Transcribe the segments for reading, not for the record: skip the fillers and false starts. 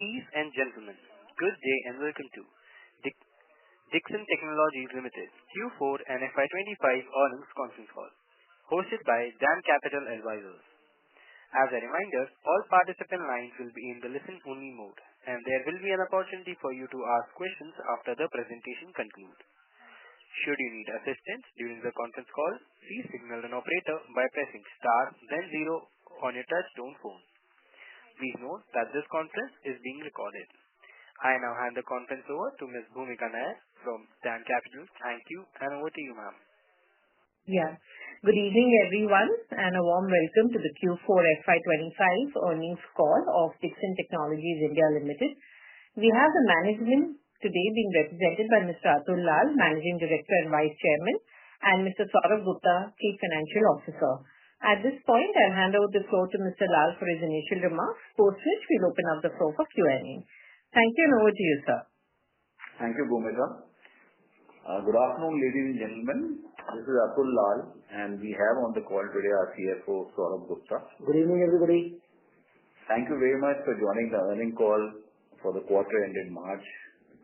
Ladies and gentlemen, good day and welcome to DIXON Technologies Limited Q4 and FY25 earnings conference call, hosted by DAM Capital Advisors. As a reminder, all participant lines will be in the listen-only mode, and there will be an opportunity for you to ask questions after the presentation concludes. Should you need assistance during the conference call, please signal an operator by pressing star then 0 on your touch-tone phone. Please note that this conference is being recorded. I now hand the conference over to Ms. Bhumika Nair from DAM Capital. Thank you, and over to you, ma'am. Yeah. Good evening, everyone, and a warm welcome to the Q4 FY25 earnings call of DIXON Technologies India Limited. We have the management today being represented by Mr. Atul Lall, Managing Director and Vice Chairman, and Mr. Saurabh Gupta, Chief Financial Officer. At this point, I'll hand over the floor to Mr. Lall for his initial remarks, post which we'll open up the floor for Q&A. Thank you, and over to you, sir. Thank you, Bhumika. Good afternoon, ladies and gentlemen. This is Atul Lall, and we have on the call today our CFO, Saurabh Gupta. Good evening, everybody. Thank you very much for joining the earnings call for the quarter ended March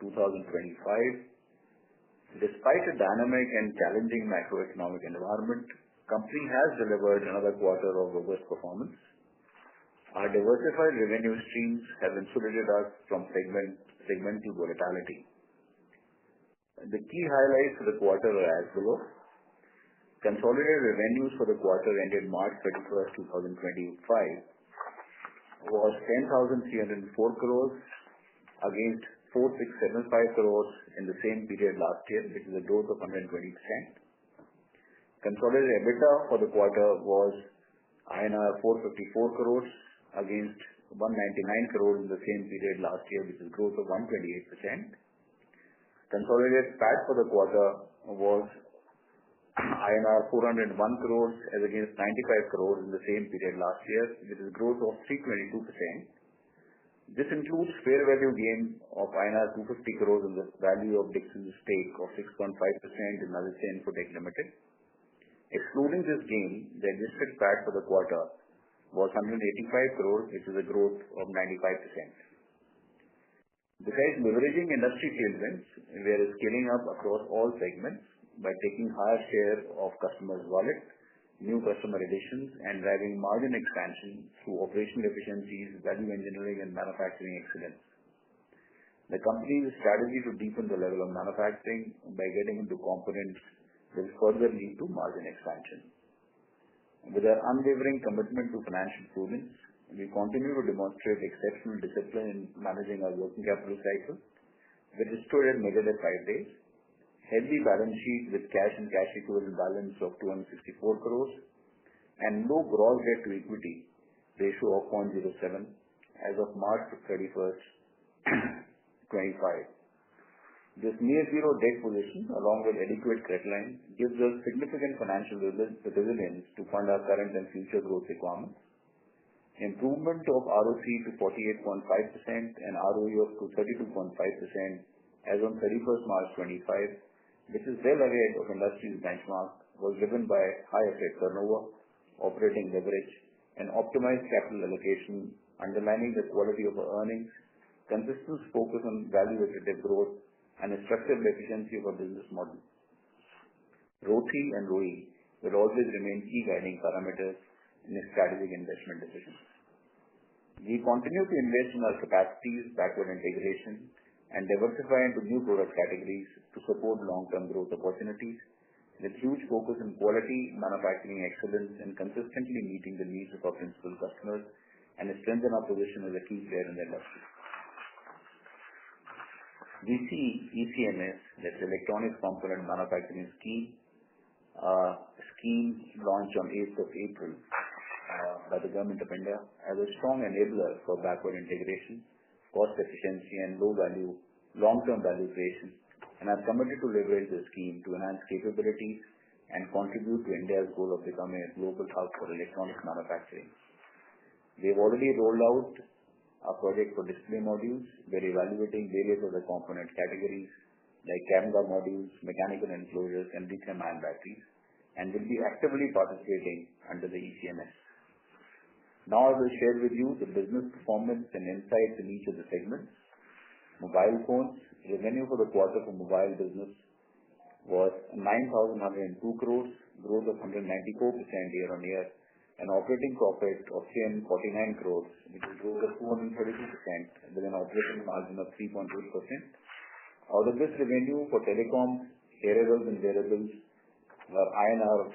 2025. Despite a dynamic and challenging macroeconomic environment, the company has delivered another quarter of robust performance. Our diversified revenue streams have insulated us from segmental volatility. The key highlights for the quarter are as below. Consolidated revenues for the quarter ended March 31, 2025 was 10,304 crores against 4,675 crores in the same period last year, which is a growth of 120%. Consolidated EBITDA for the quarter was INR 454 crores against 199 crores in the same period last year, which is a growth of 128%. Consolidated PAT for the quarter was INR 401 crores as against 95 crores in the same period last year, which is a growth of 322%. This includes fair value gain of INR 250 crores in the value of DIXON's stake of 6.5% in Madhav Infotech Limited. Excluding this gain, the adjusted PAT for the quarter was 185 crores, which is a growth of 95%. Besides leveraging industry tailwinds, we are scaling up across all segments by taking higher share of customers' wallet, new customer additions, and driving margin expansion through operational efficiencies, value engineering, and manufacturing excellence. The company's strategy to deepen the level of manufacturing by getting into components will further lead to margin expansion. With our unwavering commitment to financial prudence, we continue to demonstrate exceptional discipline in managing our working capital cycle, which is stood at negative 5 days, healthy balance sheet with cash and cash equivalent balance of 264 crores, and low gross debt to equity ratio of 0.07 as of March 31, 2025. This near-zero debt position, along with adequate credit line, gives us significant financial resilience to fund our current and future growth requirements. Improvement of ROCE to 48.5% and ROE up to 32.5% as on 31st March 2025, which is well ahead of industry's benchmark, was driven by high asset turnover, operating leverage, and optimized capital allocation, underlining the quality of our earnings, consistent focus on value-accretive growth, and a structured efficiency of our business model. ROCE and ROE will always remain key guiding parameters in strategic investment decisions. We continue to invest in our capacities, backward integration, and diversify into new product categories to support long-term growth opportunities, with huge focus on quality, manufacturing excellence, and consistently meeting the needs of our principal customers, and strengthen our position as a key player in the industry. We see ECMS, that's Electronics Component Manufacturing Scheme launched on 8th of April by the Government of India as a strong enabler for backward integration, cost efficiency, and long-term value creation, and are committed to leverage the scheme to enhance capabilities and contribute to India's goal of becoming a global hub for electronics manufacturing. We have already rolled out a project for display modules. We are evaluating various other component categories like camera modules, mechanical enclosures, and lithium-ion batteries, and will be actively participating under the ECMS. Now I will share with you the business performance and insights in each of the segments. Mobile phones. Revenue for the quarter for mobile business was 9,102 crores, growth of 194% year-on-year, and operating profit of 349 crores, which is growth of 232% with an operating margin of 3.8%. Out of this revenue for telecom, hearables and wearables were INR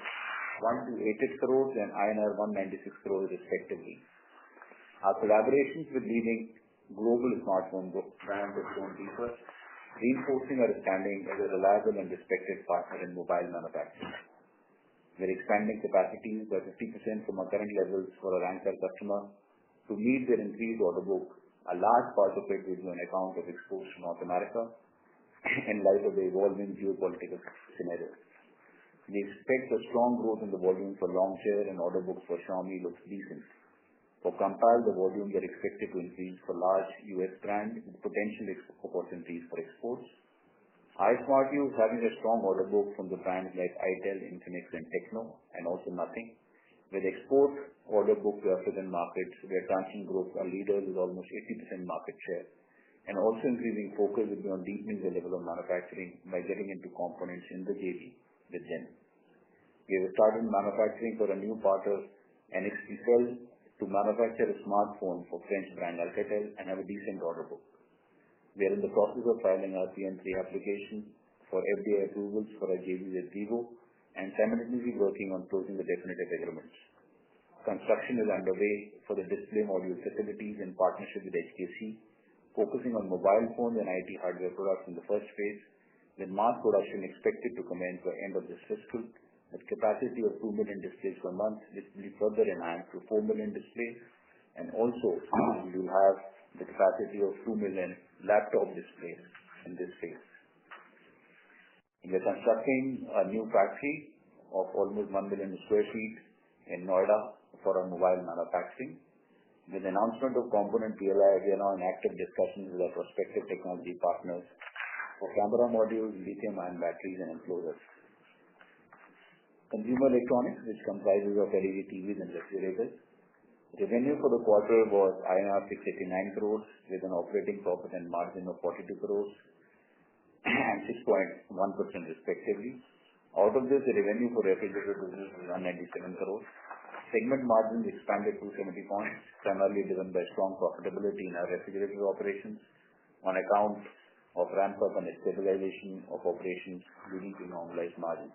1,288 crores and INR 196 crores respectively. Our collaborations with leading global smartphone brands have gone deeper, reinforcing our standing as a reliable and respected partner in mobile manufacturing. We're expanding capacities by 50% from our current levels for our anchor customer to meet their increased order book. A large part of it will be on account of exports to North America in light of the evolving geopolitical scenario. We expect a strong growth in the volume for long share, and order books for Xiaomi looks decent. For Compal, the volumes are expected to increase for large US brands with potential opportunities for exports. iSmartU is having a strong order book from the brands like Itel, Infinix and Techno, and also Nothing. With export order book to African markets, we are targeting growth our leaders with almost 80% market share, and also increasing focus will be on deepening the level of manufacturing by getting into components in the JV with them. We have started manufacturing for a new partner, NXP Cell, to manufacture a smartphone for French brand Alcatel and have a decent order book. We are in the process of filing our PN3 application for FDA approvals for our JV with Vivo and simultaneously working on closing the definitive agreements. Construction is underway for the display module facilities in partnership with HKC, focusing on mobile phones and IT hardware products in the first phase, with mass production expected to commence by end of this fiscal, with capacity of 2 million displays per month, which will be further enhanced to 4 million displays, and also we will have the capacity of 2 million laptop displays in this phase. We are constructing a new factory of almost 1 million square feet in Noida for our mobile manufacturing. With the announcement of component PLI, we are now in active discussions with our prospective technology partners for camera modules, lithium-ion batteries and enclosures. Consumer electronics, which comprises of LED TVs and refrigerators. Revenue for the quarter was INR 689 crores with an operating profit and margin of 42 crores and 6.1% respectively. Out of this, the revenue for refrigerator business was 197 crores. Segment margins expanded 270 points, primarily driven by strong profitability in our refrigerator operations on account of ramp-up and stabilization of operations leading to normalized margins.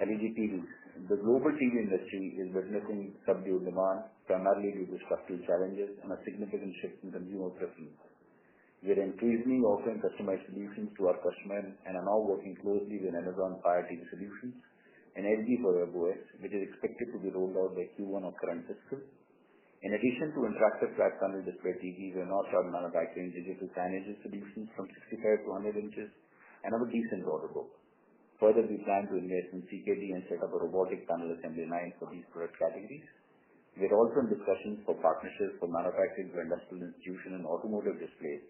LED TVs. The global TV industry is witnessing subdued demand, primarily due to structural challenges and a significant shift in consumer preference. We are increasingly offering customized solutions to our customers and are now working closely with Amazon Fire TV Solutions and LG for WebOS, which is expected to be rolled out by Q1 of current fiscal. In addition to interactive flat panel display TVs, we are now starting manufacturing digital signage solutions from 65 to 100 inches and have a decent order book. Further, we plan to invest in CKD and set up a robotic panel assembly line for these product categories. We are also in discussions for partnerships for manufacturing for industrial institution and automotive displays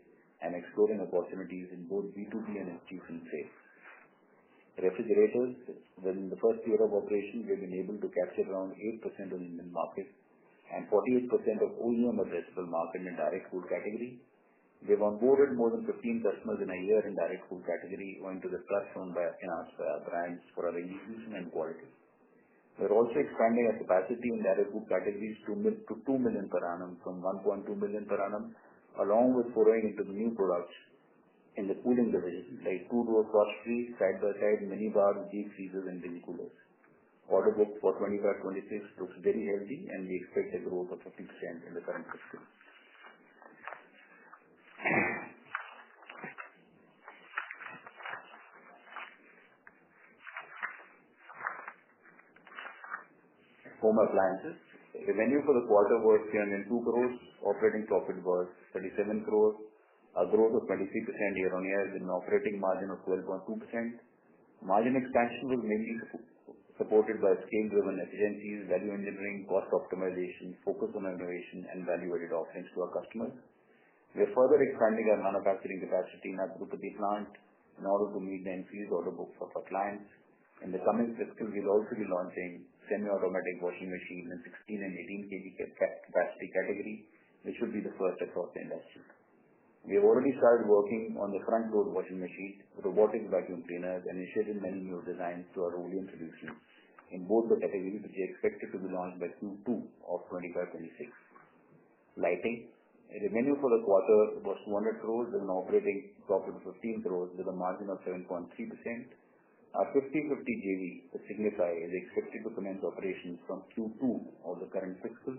and exploring opportunities in both B2B and institutional sales. Refrigerators. Within the first year of operation, we have been able to capture around 8% of the Indian market and 48% of OEM addressable market in direct cool category. We have onboarded more than 15 customers in a year in direct cool category, owing to the trust shown by our brands for our execution and quality. We are also expanding our capacity in direct cool categories to 2 million per annum from 1.2 million per annum, along with foraying into the new products in the cooling division, like two-door frost-free, side-by-side mini bars, deep freezers and mini coolers. Order book for 25-26 looks very healthy, and we expect a growth of 50% in the current fiscal. Home appliances. Revenue for the quarter was 302 crores. Operating profit was 37 crores, a growth of 23% year-on-year with an operating margin of 12.2%. Margin expansion was mainly supported by scale-driven efficiencies, value engineering, cost optimization, focus on innovation, and value-added offerings to our customers. We are further expanding our manufacturing capacity in our Tirupati plant in order to meet the increased order book of our clients. In the coming fiscal, we will also be launching semi-automatic washing machine in 16 and 18 kg capacity category, which would be the first across the industry. We have already started working on the front load washing machine, robotic vacuum cleaners, and initiated many new designs to our OEM solutions in both the categories, which are expected to be launched by Q2 of 25-26. Lighting. Revenue for the quarter was 200 crores with an operating profit of 15 crores with a margin of 7.3%. Our 50/50 JV with Signify is expected to commence operations from Q2 of the current fiscal,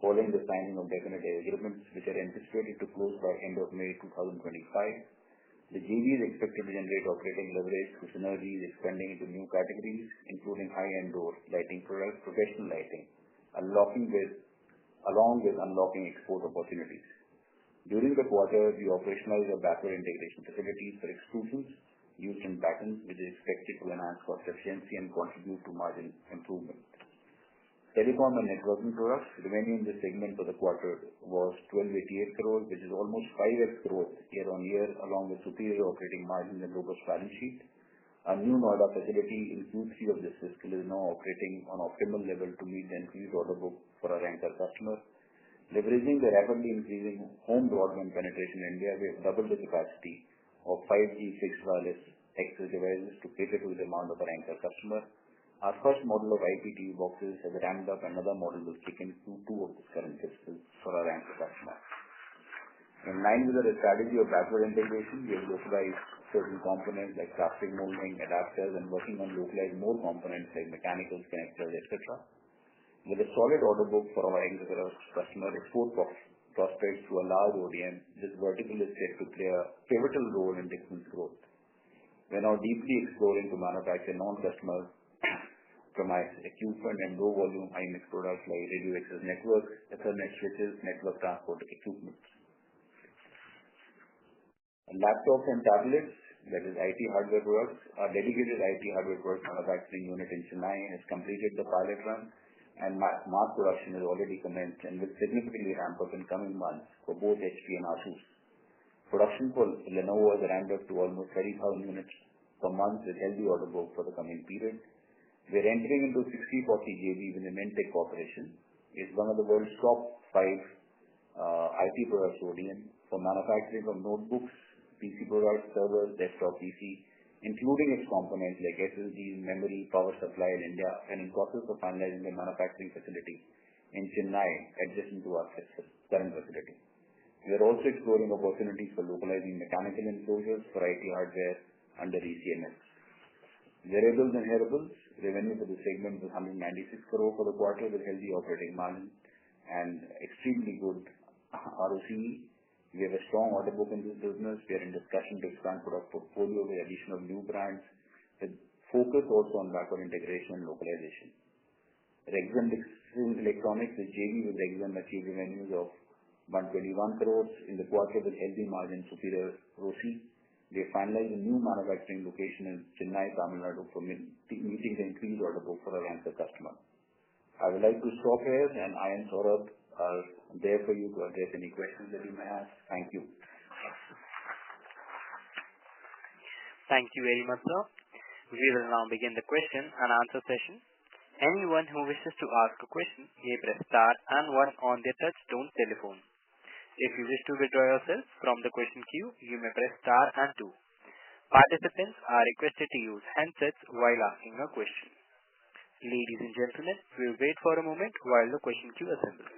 following the signing of definitive agreements, which are anticipated to close by end of May 2025. The JV is expected to generate operating leverage through synergies expanding into new categories, including high-end door lighting products, professional lighting, along with unlocking export opportunities. During the quarter, we operationalized our backward integration facilities for extrusions used in patents, which is expected to enhance cost efficiency and contribute to margin improvement. Telecom and networking products. Revenue in this segment for the quarter was 1,288 crores, which is almost 5x growth year-on-year, along with superior operating margins and robust balance sheet. Our new Noida facility in Q3 of this fiscal is now operating on optimal level to meet the increased order book for our anchor customers. Leveraging the rapidly increasing home broadband penetration in India, we have doubled the capacity of 5G fixed wireless access devices to cater to the demand of our anchor customer. Our first model of IPTV boxes has ramped up, and another model will kick in Q2 of this current fiscal for our anchor customer. In line with the strategy of backward integration, we have localized certain components like plastic molding, adapters, and working on localized more components like mechanicals, connectors, etc. With a solid order book for our anchor customer export prospects to a large ODM, this vertical is set to play a pivotal role in Dixon's growth. We are now deeply exploring to manufacture non-customer premise equipment and low volume high-mix products like radio access networks, Ethernet switches, network transport equipment. Laptops and tablets, that is IT hardware products. Our dedicated IT hardware product manufacturing unit in Chennai has completed the pilot run, and mass production has already commenced and will significantly ramp up in coming months for both HP and Asus. Production for Lenovo has ramped up to almost 30,000 units per month with healthy order book for the coming period. We are entering into 60/40 JV with the Mentech Corporation. It's one of the world's top 5 IT products ODM for manufacturing of notebooks, PC products, servers, desktop PC, including its components like SSDs, memory, power supply in India, and in process of finalizing the manufacturing facility in Chennai adjacent to our current facility. We are also exploring opportunities for localizing mechanical enclosures for IT hardware under ECMS. Wearables and hearables. Revenue for the segment was 196 crore for the quarter with healthy operating margin and extremely good ROCE. We have a strong order book in this business. We are in discussion to expand product portfolio with addition of new brands with focus also on backward integration and localization. Dixon Electronics, the JV with Rexxam, achieved revenues of 121 crores in the quarter with healthy margin, superior ROCE. We have finalized a new manufacturing location in Chennai, Tamil Nadu for meeting the increased order book for our anchor customer. I would like to stop here, and I and Saurabh are there for you to address any questions that you may have. Thank you. Thank you very much, sir. We will now begin the question and answer session. Anyone who wishes to ask a question may press star and 1 on their touch-tone telephone. If you wish to withdraw yourself from the question queue, you may press star and 2. Participants are requested to use handsets while asking a question. Ladies and gentlemen, we will wait for a moment while the question queue assembles.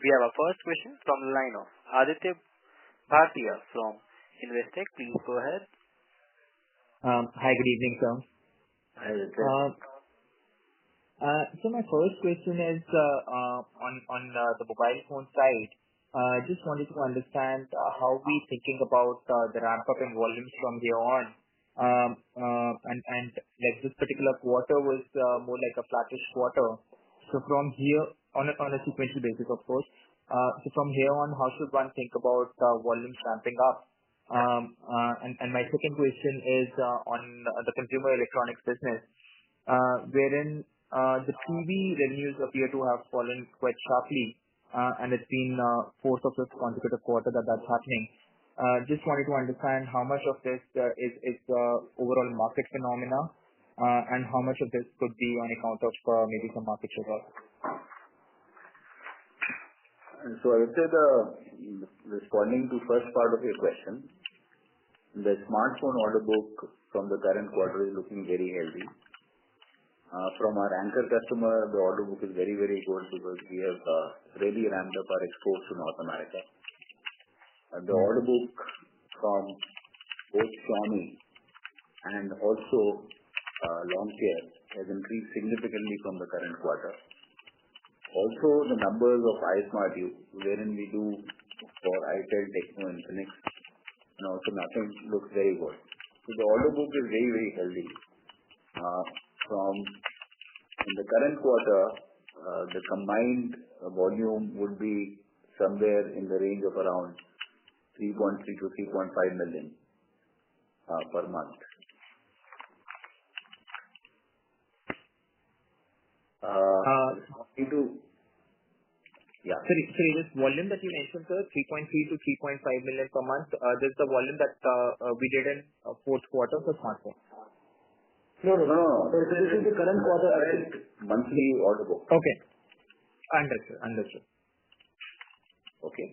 We have our first question from the line of Aditya Bhartia from Investec. Please go ahead. Hi, good evening, sir. Hi, Aditya. So my first question is on the mobile phone side. Just wanted to understand how we thinking about the ramp up in volumes from here on. And like this particular quarter was more like a flattish quarter. So from here on a sequential basis, of course. So from here on, how should one think about volumes ramping up? And my second question is on the consumer electronics business, wherein the TV revenues appear to have fallen quite sharply. and it's been fourth of this consecutive quarter that's happening. Just wanted to understand how much of this is overall market phenomena, and how much of this could be on account of maybe some market share loss. So I would say responding to first part of your question, the smartphone order book from the current quarter is looking very healthy. From our anchor customer, the order book is very, very good because we have really ramped up our exports to North America. The order book from both Xiaomi and also Longcheer has increased significantly from the current quarter. Also, the numbers of iSmartU, wherein we do for Itel, Techno, Infinix, and also nothing looks very good. So the order book is very, very healthy. In the current quarter, the combined volume would be somewhere in the range of around 3.3 to 3.5 million per month. Sorry, this volume that you mentioned, sir, 3.3 to 3.5 million per month, this is the volume that we did in fourth quarter for smartphone. No. This is the current quarter monthly order book. Okay. Understood. Okay.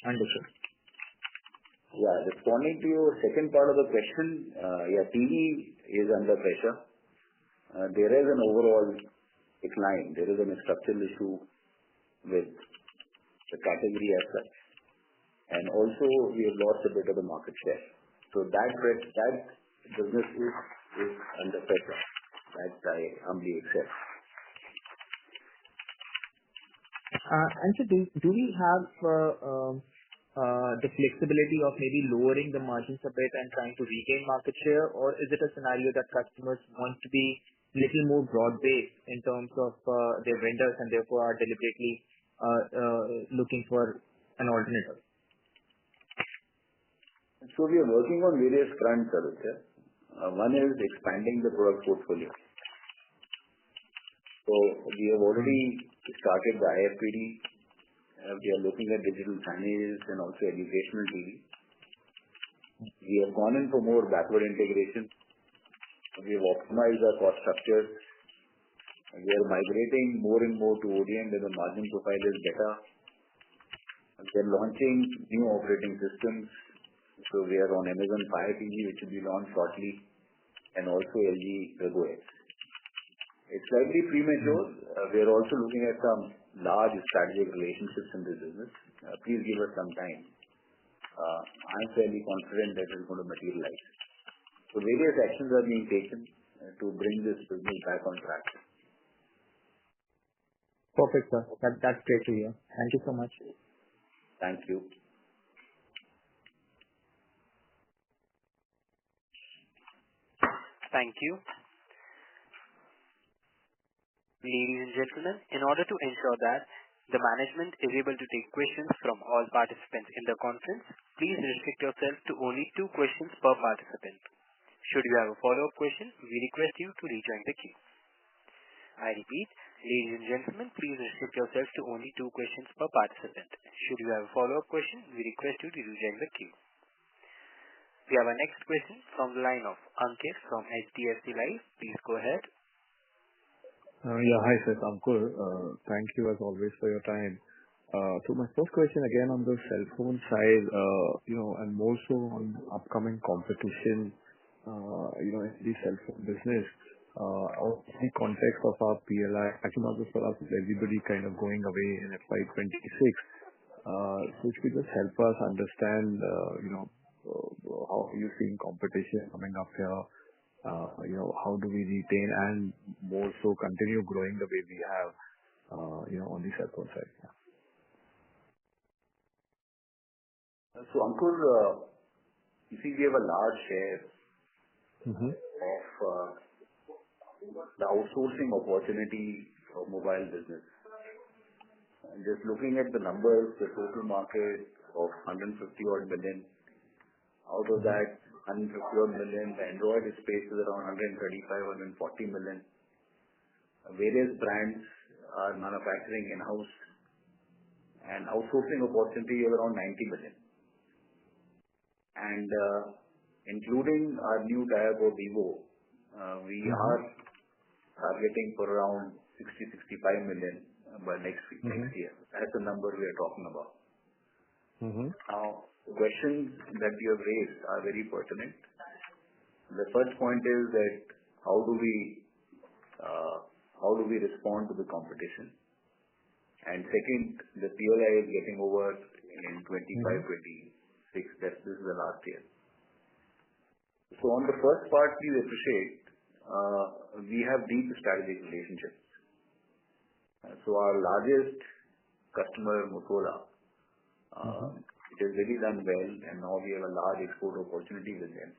Understood. Yeah. Responding to your second part of the question, TV is under pressure. There is an overall decline. There is a structural issue with the category as such. And also, we have lost a bit of the market share. So that business is under pressure. That I humbly accept. And so do we have the flexibility of maybe lowering the margins a bit and trying to regain market share, or is it a scenario that customers want to be little more broad-based in terms of their vendors and therefore are deliberately looking for an alternative? So we are working on various fronts, Aditya. One is expanding the product portfolio. So we have already started the IFPD. We are looking at digital signage and also educational TV. We have gone in for more backward integration. We have optimized our cost structures. We are migrating more and more to ODM where the margin profile is better. We are launching new operating systems. So we are on Amazon Fire TV, which will be launched shortly, and also LG Rego X. It's slightly premature. We are also looking at some large strategic relationships in this business. Please give us some time. I'm fairly confident that it's going to materialize. So various actions are being taken to bring this business back on track. Perfect, sir. That's great to hear. Thank you so much. Thank you. Thank you. Ladies and gentlemen, in order to ensure that the management is able to take questions from all participants in the conference, please restrict yourself to only 2 questions per participant. Should you have a follow-up question, we request you to rejoin the queue. I repeat, ladies and gentlemen, please restrict yourself to only 2 questions per participant. Should you have a follow-up question, we request you to rejoin the queue. We have our next question from the line of Ankit from HDFC Life. Please go ahead. Hi, sir. Ankur. Thank you as always for your time. So my first question again on the cell phone side, and more so on upcoming competition, in the cell phone business, in the context of our PLI, actually not just for us, everybody kind of going away in FY26. So if you could just help us understand, how are you seeing competition coming up here? How do we retain and more so continue growing the way we have, on the cell phone side? Yeah. So Ankur, you see we have a large share of the outsourcing opportunity for mobile business. And just looking at the numbers, the total market of 150 odd million, out of that 150 odd million, the Android space is around 135, 140 million. Various brands are manufacturing in-house. and outsourcing opportunity is around 90 million. And including our new tie-up with Vivo, we are targeting for around 60-65 million by next year. That's the number we are talking about. Now, the questions that you have raised are very pertinent. The first point is that how do we respond to the competition? And second, the PLI is getting over in 25-26. This is the last year. So on the first part, please appreciate, we have deep strategic relationships. So our largest customer, Motorola, it has really done well, and now we have a large export opportunity with them.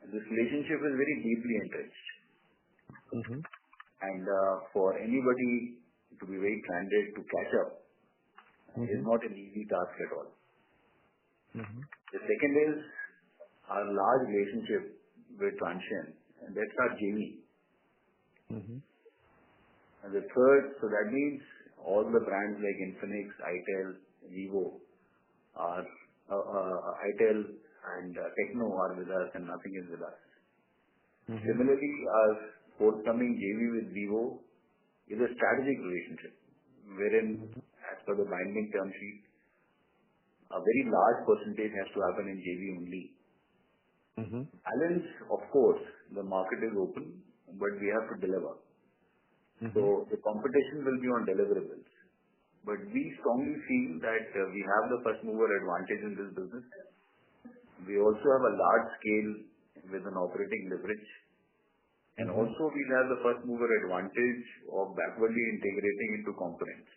And this relationship is very deeply entrenched. And for anybody to be very candid to catch up is not an easy task at all. The second is our large relationship with Transsion, and that's our JV. And the third, so that means all the brands like Infinix, Itel, Vivo, Itel and Techno are with us, and nothing is with us. Similarly, our forthcoming JV with Vivo is a strategic relationship, wherein, as per the binding term sheet, a very large percentage has to happen in JV only. Balance, of course, the market is open, but we have to deliver. So the competition will be on deliverables. But we strongly feel that we have the first mover advantage in this business. We also have a large scale with an operating leverage. And also we have the first mover advantage of backwardly integrating into components,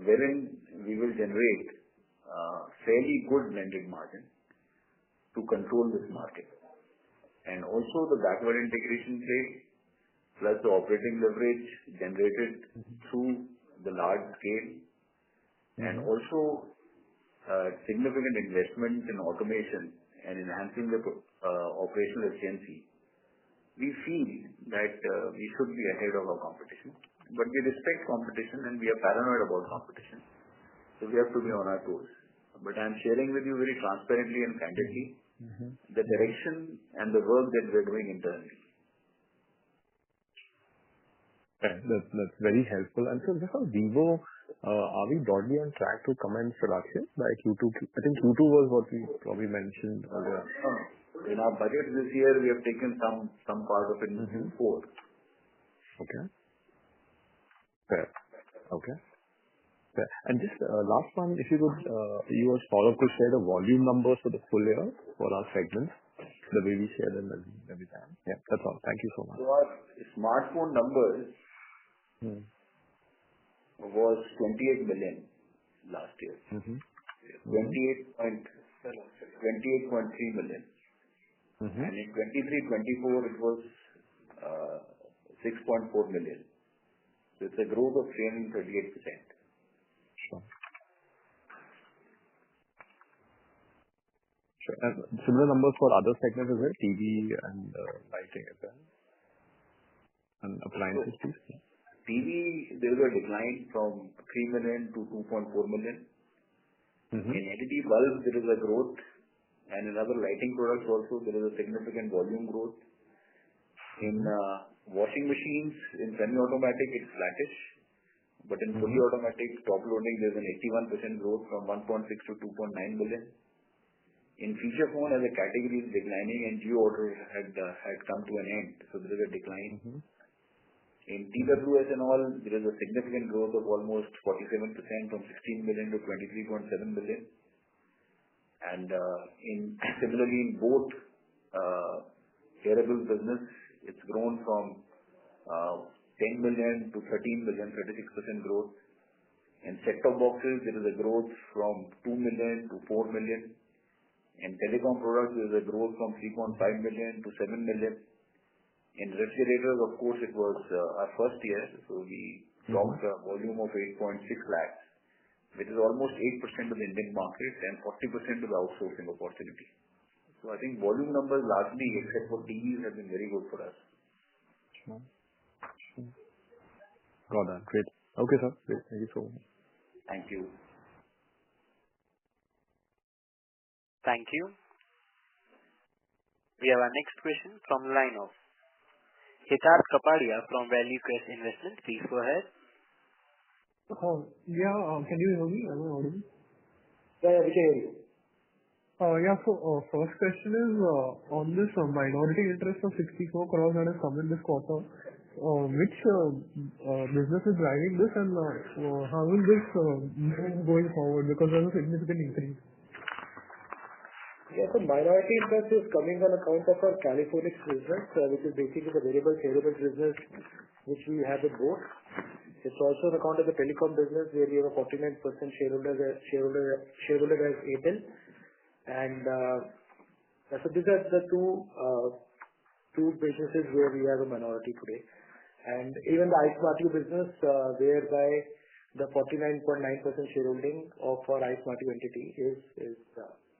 wherein we will generate fairly good blended margin to control this market. And also the backward integration play plus the operating leverage generated through the large scale and also significant investment in automation and enhancing the operational efficiency. We feel that we should be ahead of our competition, but we respect competition and we are paranoid about competition. So we have to be on our toes. But I am sharing with you very transparently and candidly the direction and the work that we are doing internally. That's very helpful. And so just on Vivo, are we broadly on track to commence production by Q2? I think Q2 was what we probably mentioned earlier. In our budget this year, we have taken some part of it in Q4. Okay. Fair. Okay. Fair. And just last one, if you could, you or Saurabh could share the volume numbers for the full year for our segments, the way we share them every time. Yeah, that's all. Thank you so much. So our smartphone numbers was 28 million last year. 28.3 million. And in 23-24, it was 6.4 million. So it's a growth of 338%. Sure. And similar numbers for other segments as well, TV and lighting as well, and appliances, please. TV, there is a decline from 3 million to 2.4 million. In LED bulbs, there is a growth. And in other lighting products also, there is a significant volume growth. In washing machines, in semi-automatic, it's flattish. But in fully automatic, top loading, there's an 81% growth from 1.6 to 2.9 million. In feature phone, as a category, is declining, and Jio orders had come to an end. So there is a decline. In TWS and all, there is a significant growth of almost 47% from 16 million to 23.7 million. And similarly, in both wearable business, it's grown from 10 million to 13 million, 36% growth. In set-top boxes, there is a growth from 2 million to 4 million. In telecom products, there is a growth from 3.5 million to 7 million. In refrigerators, of course, it was our first year, so we clocked a volume of 8.6 lakhs. Which is almost 8% of the Indian market and 40% of the outsourcing opportunity. So I think volume numbers largely, except for TVs, have been very good for us. Sure. Got that. Great. Okay, sir. Great. Thank you so much. Thank you. Thank you. We have our next question from the line of Siddharth Kapadia from Value Quest Investment. Please go ahead. Can you hear me? Am I audible? Yeah, we can hear you. First question is on this minority interest of 64 crores that has come in this quarter. Which business is driving this, and how will this move going forward? Because there's a significant increase. Yeah, so minority interest is coming on account of our Californics business, which is basically the variable shareable business which we have with both. It's also on account of the telecom business where we have a 49% shareholder as Airtel. And so these are the two businesses where we have a minority today. And even the iSmartU business, whereby the 49.9% shareholding of our iSmartU entity is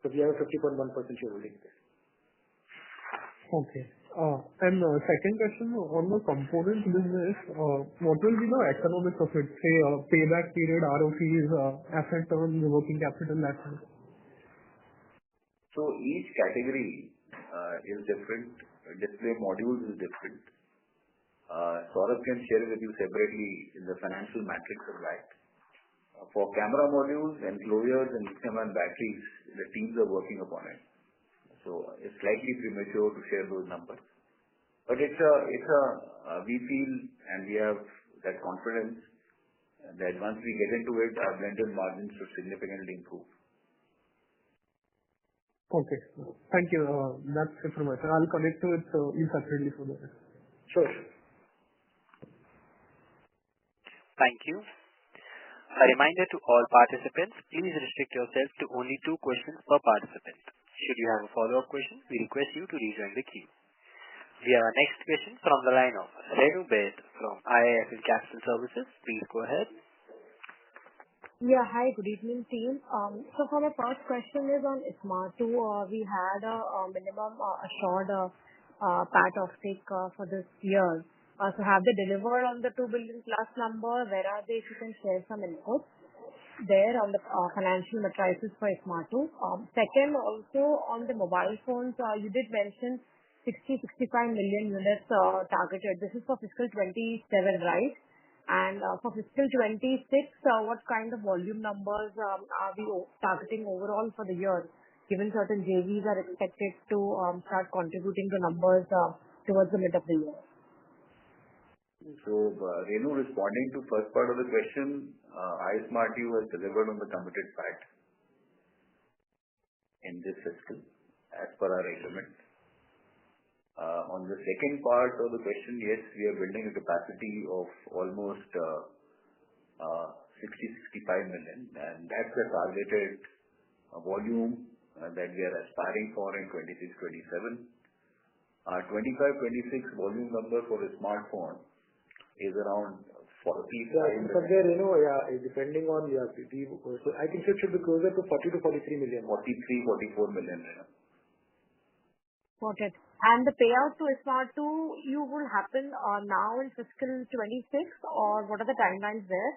so we have a 50.1% shareholding there. Okay. And second question on the component business, what will be the economics of it? Say payback period, ROCEs, asset turns, working capital, that kind. So each category is different. Display modules is different. Saurabh can share with you separately in the financial matrix of that. For camera modules, enclosures, and lithium-ion batteries, the teams are working upon it. So it's slightly premature to share those numbers. But we feel and we have that confidence that once we get into it, our blended margins should significantly improve. Okay. Thank you. That's it from my side. I'll connect to it separately for the rest. Sure. Thank you. A reminder to all participants, please restrict yourself to only 2 questions per participant. Should you have a follow-up question, we request you to rejoin the queue. We have our next question from the line of Renu Baid from IIFL Capital Services. Please go ahead. Yeah, hi, good evening, team. So for my first question is on iSmartU. We had a minimum assured PAT of stake for this year. So have they delivered on the 2 billion plus number? Where are they? If you can share some inputs there on the financial matrices for iSmartU. Second, also on the mobile phones, you did mention 60-65 million units targeted. This is for fiscal 27, right? And for fiscal 26, what kind of volume numbers are we targeting overall for the year, given certain JVs are expected to start contributing to numbers towards the mid of the year? So, Renu, responding to first part of the question, iSmartU has delivered on the committed PAT in this fiscal as per our agreement. On the second part of the question, yes, we are building a capacity of almost 60-65 million, and that's the targeted volume that we are aspiring for in 26-27. Our 25-26 volume number for a smartphone is around 45 million. Somewhere, depending on so I think it should be closer to 40-43 million. 43-44 million. Got it. And the payout to iSmartU, you will happen now in fiscal 26, or what are the timelines there?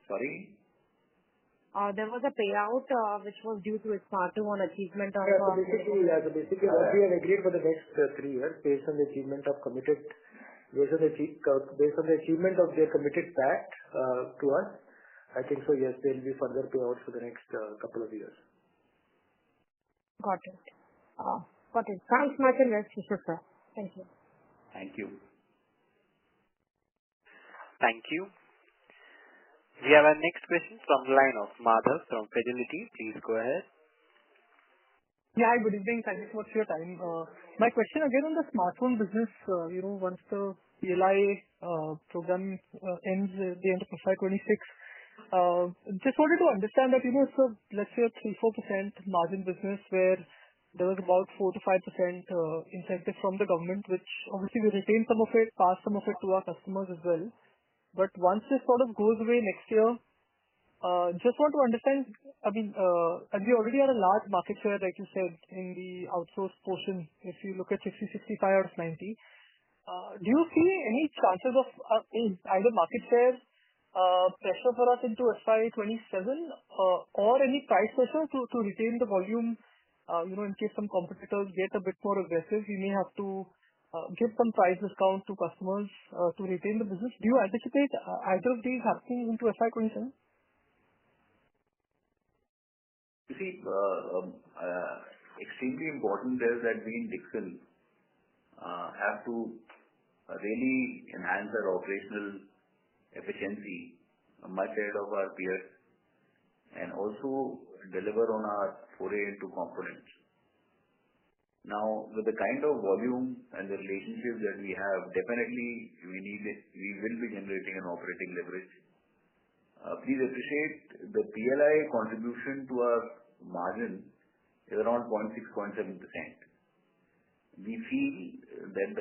Sorry? There was a payout which was due to iSmartU on achievement of... So basically what we have agreed for the next 3 years based on the achievement of achievement of their committed PAT to us. I think so, yes, there will be further payouts for the next couple of years. Got it. Got it. Thanks much and rest assured, sir. Thank you. Thank you. Thank you. We have our next question from the line of Madhav from Fidelity. Please go ahead. Yeah, good evening. Thank you so much for your time. My question again on the smartphone business, once the PLI program ends at the end of FY 26, just wanted to understand that, so let's say a 3-4% margin business where there was about 4-5% incentive from the government, which obviously we retain some of it, pass some of it to our customers as well. But once this sort of goes away next year, just want to understand, and we already had a large market share, like you said, in the outsourced portion. If you look at 60-65 out of 90, do you see any chances of either market share pressure for us into FY 27 or any price pressure to retain the volume? In case some competitors get a bit more aggressive, we may have to give some price discount to customers to retain the business. Do you anticipate either of these happening into FY 27? You see, extremely important is that we in Dixon have to really enhance our operational efficiency much ahead of our peers and also deliver on our foray into components. Now, with the kind of volume and the relationships that we have, definitely we will be generating an operating leverage. Please appreciate the PLI contribution to our margin is around 0.6-0.7%. We feel that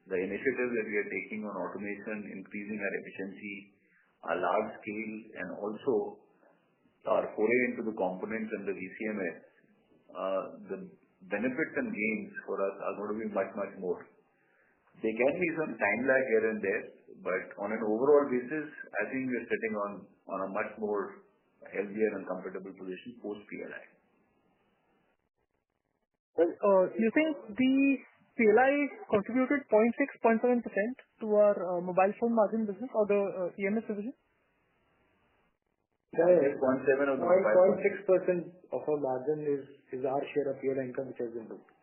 the initiatives that we are taking on automation, increasing our efficiency, our large scale, and also our foray into the components and the ECMS, the benefits and gains for us are going to be much, much more. There can be some time lag here and there, but on an overall basis, I think we are sitting on a much more healthier and comfortable position post-PLI. You think the PLI contributed 0.6-0.7% to our mobile phone margin business or the EMS division? Yeah, 0.7 of the 0.6% of our margin is our share of PLI income which has been booked.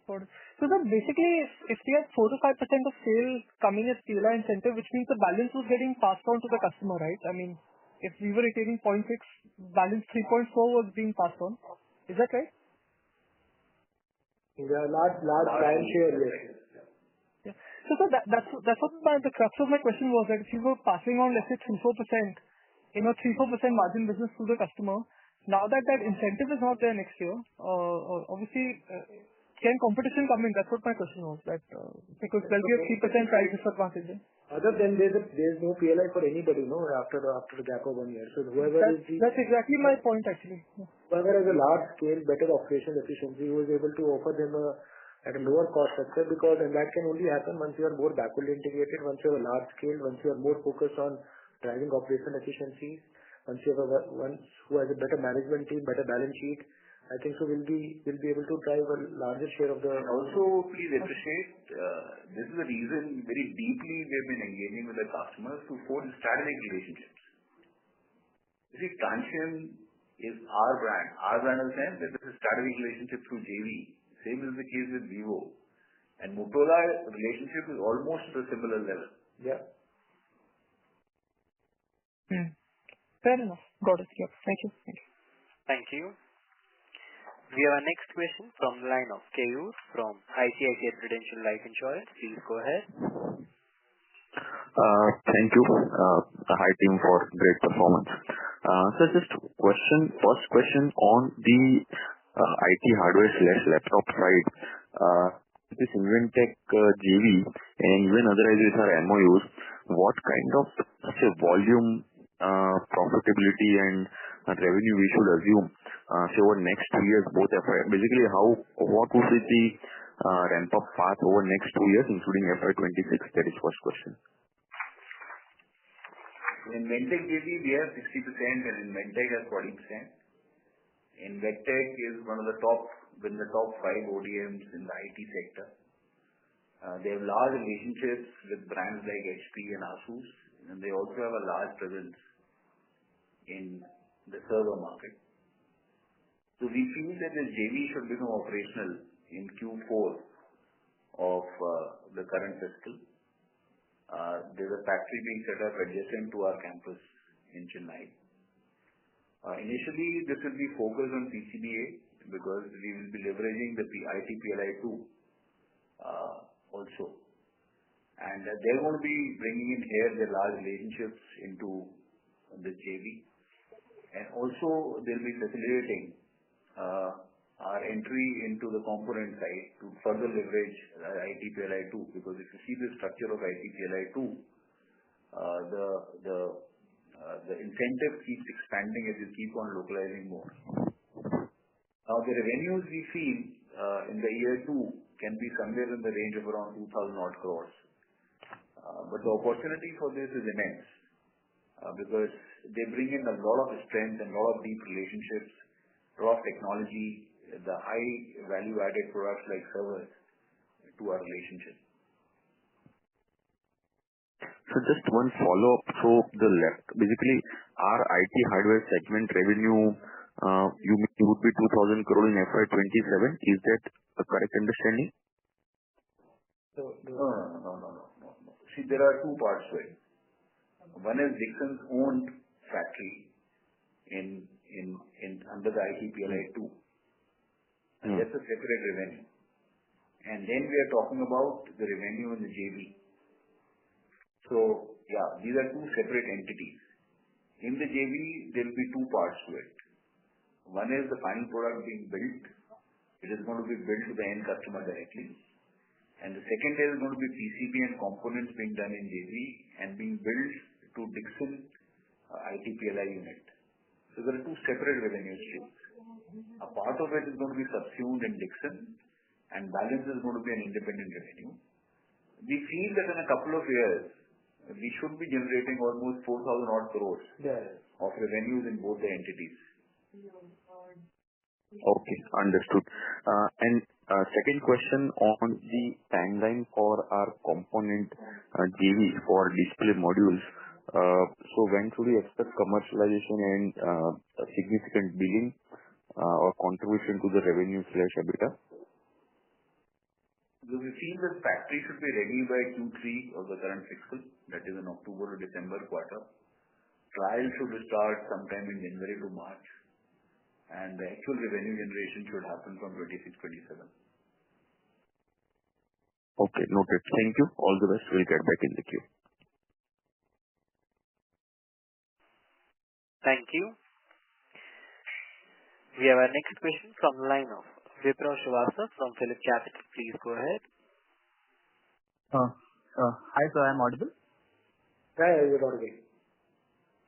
So that basically, if we have 4-5% of sales coming as PLI incentive, which means the balance was getting passed on to the customer, right? I mean, if we were retaining 0.6, balance 3.4 was being passed on. Is that right? Yeah, large client share, yes. Yeah. So that's what the crux of my question was, that if you were passing on, let's say, 3-4%, 3-4% margin business to the customer, now that incentive is not there next year, obviously, can competition come in? That's what my question was, that because there'll be a 3% price disadvantage. Other than there's no PLI for anybody, after the gap of 1 year. So that's exactly my point, actually. Whoever has a large scale, better operational efficiency, who is able to offer them at a lower cost structure, and that can only happen once you are more backward integrated, once you have a large scale, once you are more focused on driving operational efficiencies, once you have one who has a better management team, better balance sheet. I think so we'll be able to drive a larger share of the. Also, please appreciate, this is the reason very deeply we have been engaging with the customers to forge strategic relationships. You see, Transsion is our brand. Our brand in the sense that this is a strategic relationship through JV. Same is the case with Vivo. And Motorola relationship is almost at a similar level. Yeah. Fair enough. Got it. Yeah. Thank you. Thank you. We have our next question from the line of Keyur from ICICI Prudential Life Insurance. Please go ahead. Thank you. Hi team for great performance. So just first question on the IT hardware/laptop side. This Mentech JV and even otherwise with our MOUs, what kind of volume, profitability and revenue we should assume over next 2 years, both basically what would be the ramp up path over next 2 years, including FY 26? That is first question. In Mentech JV, we have 60% and in Mentech has 40%. In Mentech is one of the top 5 ODMs in the IT sector. They have large relationships with brands like HP and Asus, and they also have a large presence in the server market. So we feel that the JV should become operational in Q4 of the current fiscal. There's a factory being set up adjacent to our campus in Chennai. Initially, this will be focused on PCBA because we will be leveraging the IT PLI 2 also. And they're going to be bringing in here their large relationships into the JV. And also, they'll be facilitating our entry into the component side to further leverage IT PLI 2. Because if you see the structure of IT PLI 2, the incentive keeps expanding as you keep on localizing more. Now, the revenues we feel in the year 2 can be somewhere in the range of around 2,000 odd crores. But the opportunity for this is immense. because they bring in a lot of strength and a lot of deep relationships, a lot of technology, the high value-added products like servers to our relationship. So just one follow-up. So basically, our IT hardware segment revenue, you would be 2,000 crore in FY 27. Is that a correct understanding? No. See, there are two parts to it. One is Dixon's owned factory under the IT PLI 2. And that's a separate revenue. And then we are talking about the revenue in the JV. So, these are two separate entities. In the JV, there will be two parts to it. One is the final product being built. It is going to be built to the end customer directly. And the second is going to be PCB and components being done in JV and being built to Dixon IT PLI unit. So there are two separate revenue streams. A part of it is going to be subsumed in Dixon and balance is going to be an independent revenue. We feel that in a couple of years, we should be generating almost 4,000 odd crores of revenues in both the entities. Okay, understood. And second question on the timeline for our component JV for display modules. So when should we expect commercialization and significant billing or contribution to the revenue/EBITDA? So we feel this factory should be ready by Q3 of the current fiscal, that is in October to December quarter. Trial should start sometime in January to March, and the actual revenue generation should happen from 26-27. Okay, noted. Thank you. All the best. We'll get back in the queue. Thank you. We have our next question from the line of Vipraw Srivastava from Phillip Capital. Please go ahead. Hi, sir. I'm audible? Yeah, you're audible.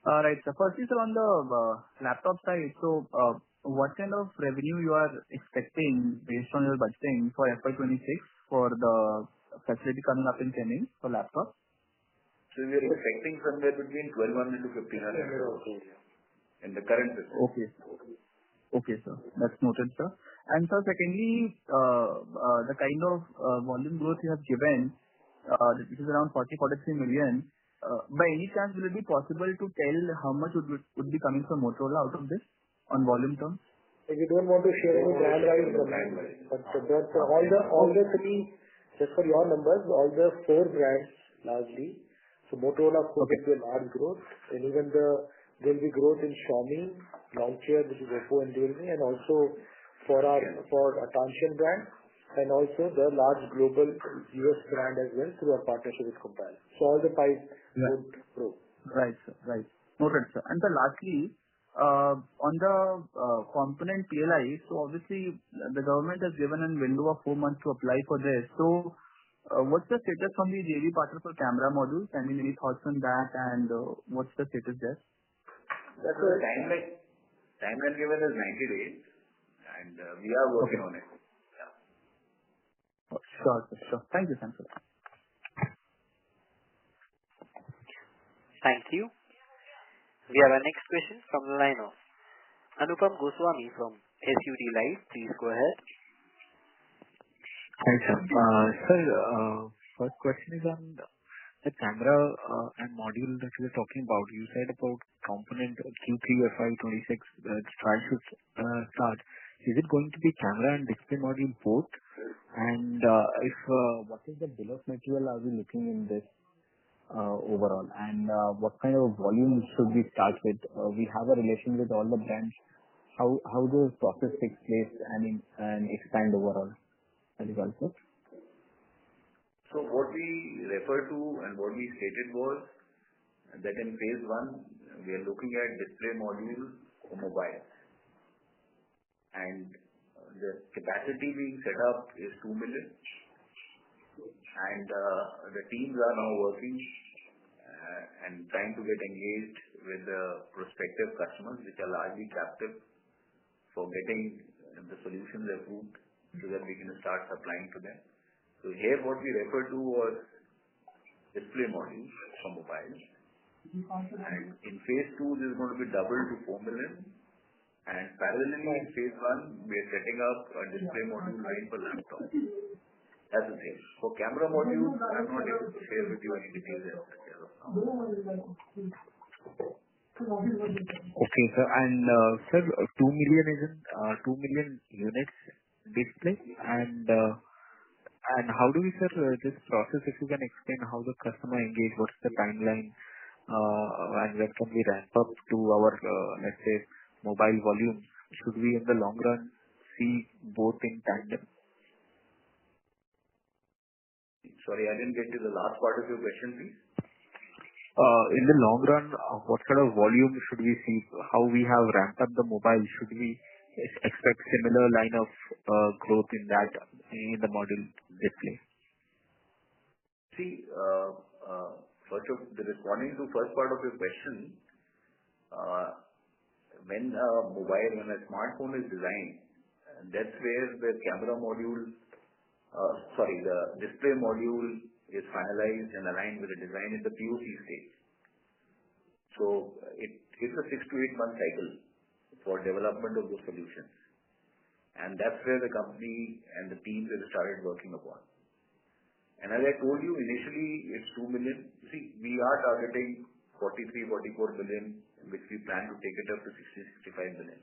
Right. So firstly, sir, on the laptop side, so what kind of revenue you are expecting based on your budgeting for FY26 for the facility coming up in Chennai for laptops? So we are expecting somewhere between 1,200 to 1,500 crores in the current fiscal. Okay, sir. That's noted, sir. And sir, secondly, the kind of volume growth you have given, which is around 43 million, by any chance will it be possible to tell how much would be coming from Motorola out of this on volume terms? We don't want to share any brand-wise numbers, but all the three, just for your numbers, all the four brands largely. So Motorola of course will be a large growth, and even there will be growth in Xiaomi, Longcheer, which is Oppo and Realme, and also for a Transsion brand, and also the large global US brand as well through our partnership with Compal. So all the five would grow. Right, sir. Right. Noted, sir. And then lastly, on the component PLI, so obviously the government has given a window of 4 months to apply for this. So what's the status from the JV partner for camera modules? I mean, any thoughts on that, and what's the status there? That's a timeline given is 90 days, and we are working on it. Sure. Thank you, sir. Thank you. We have our next question from the line of Anupam Goswami from SUD Live. Please go ahead. Hi, sir. Sir, first question is on the camera and module that you were talking about. You said about component Q3 FY26 trial should start. Is it going to be camera and display module both? And what is the bill of material are we looking in this overall? And what kind of volume should we start with? We have a relation with all the brands. How does process take place and expand overall? That is also. So what we refer to and what we stated was that in phase 1, we are looking at display modules for mobile. And the capacity being set up is 2 million. And the teams are now working and trying to get engaged with the prospective customers, which are largely captive, for getting the solutions approved so that we can start supplying to them. So here what we refer to was display modules for mobile. And in phase 2, this is going to be doubled to 4 million. And parallelly, in phase 1, we are setting up a display module line for laptop. That's the thing. For camera modules, I'm not able to share with you any details as of now. Okay, sir. And sir, 2 million is in 2 million units display. And how do we, sir, this process, if you can explain how the customer engage, what's the timeline, and when can we ramp up to our, let's say, mobile volumes? Should we, in the long run, see both in tandem? Sorry, I didn't get to the last part of your question, please. In the long run, what sort of volume should we see? How we have ramped up the mobile? Should we expect similar line of growth in that, in the module display? See, responding to first part of your question, when a smartphone is designed, that's where the camera module, the display module is finalized and aligned with the design in the POC stage. So it's a 6 to 8 month cycle for development of those solutions. And that's where the company and the teams have started working upon. And as I told you, initially it's 2 million. See, we are targeting 43-44 billion, which we plan to take it up to 60-65 billion.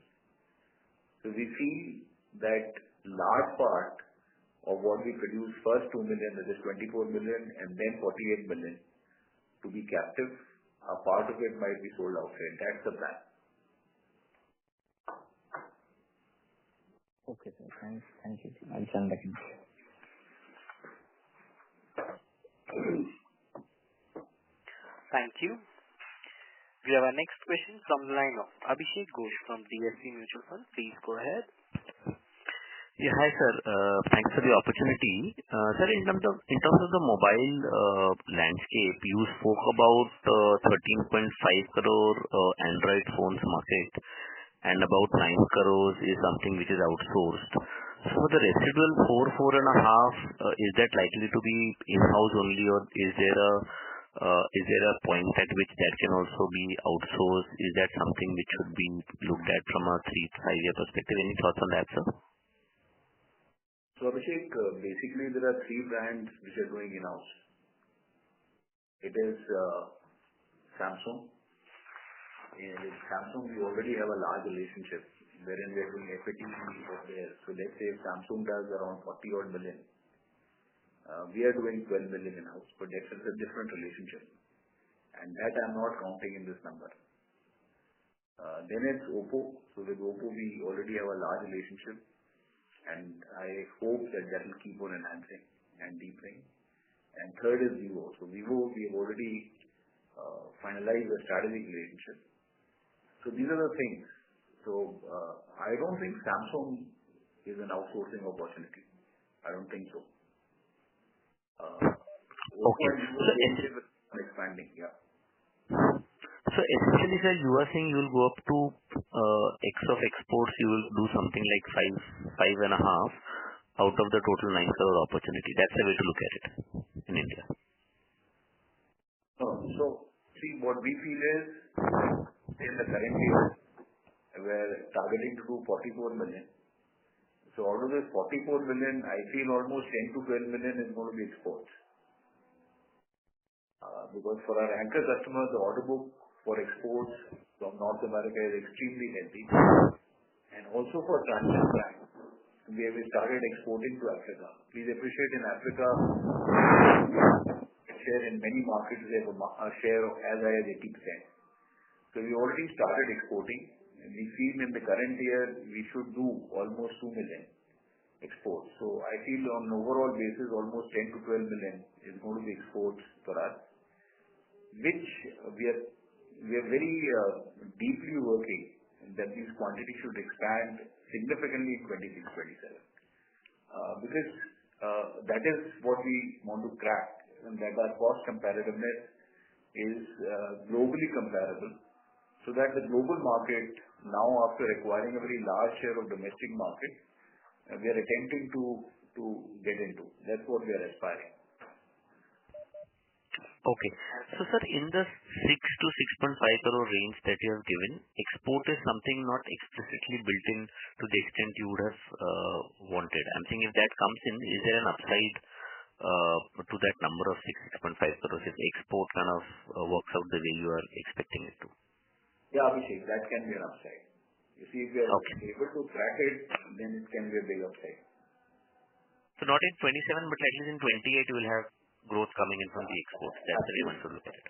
So we feel that large part of what we produce first 2 million, that is 24 million, and then 48 million to be captive. A part of it might be sold outside. That's the plan. Okay, sir. Thanks. Thank you. I'll send back in. Thank you. We have our next question from the line of Abhishek Ghosh from DSP Mutual Fund. Please go ahead. Yeah, hi, sir. Thanks for the opportunity. Sir, in terms of the mobile landscape, you spoke about 13.5 crore Android phones market, and about 9 crores is something which is outsourced. So for the residual 4.5, is that likely to be in-house only, or is there a point at which that can also be outsourced? Is that something which should be looked at from a 3 to 5 year perspective? Any thoughts on that, sir? So Abhishek, basically there are 3 brands which are going in-house. It is Samsung. With Samsung, we already have a large relationship wherein we are doing equity over there. So let's say if Samsung does around 40 odd million, we are doing 12 million in-house, but that's a different relationship. And that I'm not counting in this number. Then it's Oppo. So with Oppo, we already have a large relationship. And I hope that will keep on enhancing and deepening. And third is Vivo. So Vivo, we have already finalized a strategic relationship. So these are the things. So I don't think Samsung is an outsourcing opportunity. I don't think so. Okay. So expanding, yeah. So essentially, sir, you are saying you will go up to X of exports, you will do something like 5.5 out of the total 9 crore opportunity. That's the way to look at it in India. So see, what we feel is in the current year, we're targeting to do 44 million. So out of this 44 million, I feel almost 10 to 12 million is going to be exports. Because for our anchor customers, the order book for exports from North America is extremely healthy. And also for transit brands, we have started exporting to Africa. Please appreciate in Africa, share in many markets, they have a share of as high as 80%. So we already started exporting. And we feel in the current year, we should do almost 2 million exports. So I feel on an overall basis, almost 10 to 12 million is going to be exports for us, which we are very deeply working that these quantities should expand significantly in 26-27. Because that is what we want to crack, and that our cost competitiveness is globally comparable, so that the global market, now after acquiring a very large share of domestic market, we are attempting to get into. That's what we are aspiring. Okay. So, sir, in the 6 to 6.5 crore range that you have given, export is something not explicitly built in to the extent you would have wanted. I'm saying if that comes in, is there an upside to that number of 6.5 crores if export kind of works out the way you are expecting it to? Yeah, Abhishek, that can be an upside. You see, if we are able to crack it, then it can be a big upside. So not in 27, but at least in 28, you will have growth coming in from the exports. That's the way one should look at it.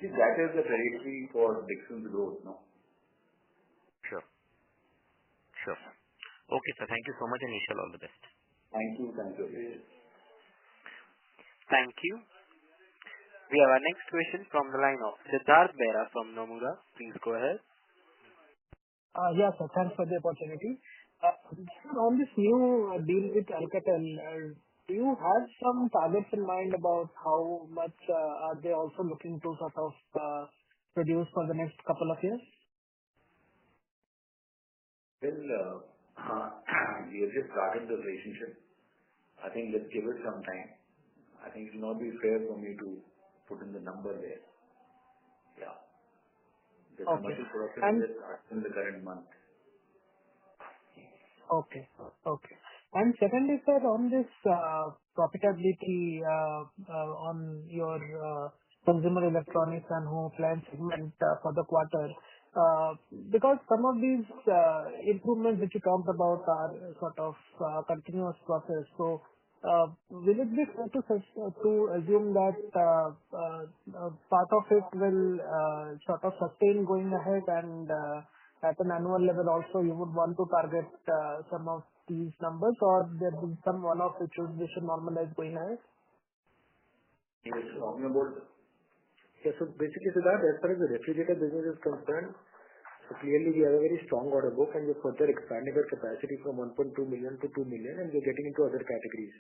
See, that is the trajectory for Dixon's growth, no? Sure. Sure. Okay, sir. Thank you so much and wish you all the best. Thank you. Thank you. Thank you. We have our next question from the line of Siddharth Tadav from Nomura. Please go ahead. Yes, sir. Thanks for the opportunity. On this new deal with Alcatel, do you have some targets in mind about how much are they also looking to sort of produce for the next couple of years? Well, we have just started the relationship. I think let's give it some time. I think it will not be fair for me to put in the number there. Yeah. The commercial production will start in the current month. Okay. Okay. And secondly, sir, on this profitability on your consumer electronics and home appliance segment for the quarter, because some of these improvements that you talked about are sort of continuous process. So, will it be fair to assume that part of it will sort of sustain going ahead and at an annual level also you would want to target some of these numbers, or there will be some one-off which we should normalize going ahead? Yes, talking about... Yeah, so basically, Siddharth, as far as the refrigerator business is concerned, so clearly we have a very strong order book and we're further expanding our capacity from 1.2 million to 2 million and we're getting into other categories,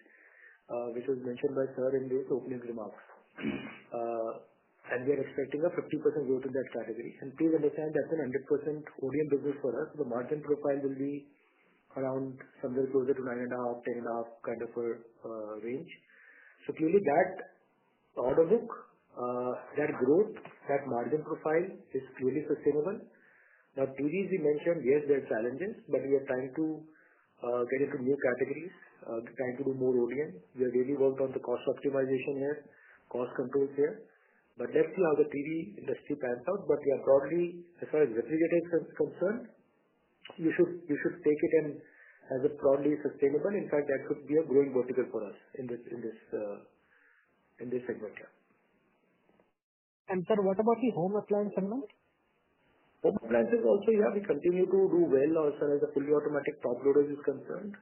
which was mentioned by Sir in his opening remarks. And we are expecting a 50% growth in that category. And please understand that's an 100% ODM business for us. The margin profile will be around somewhere closer to 9.5, 10.5 kind of a range. So clearly that order book, that growth, that margin profile is clearly sustainable. Now, TVs we mentioned, yes, there are challenges, but we are trying to get into new categories, trying to do more ODM. We have really worked on the cost optimization here, cost controls here. But let's see how the TV industry pans out. But we are broadly, as far as refrigerator is concerned, you should take it in as a broadly sustainable. In fact, that could be a growing vertical for us in this segment here. And sir, what about the home appliance segment? Home appliances also, yeah, we continue to do well as far as the fully automatic top loaders is concerned.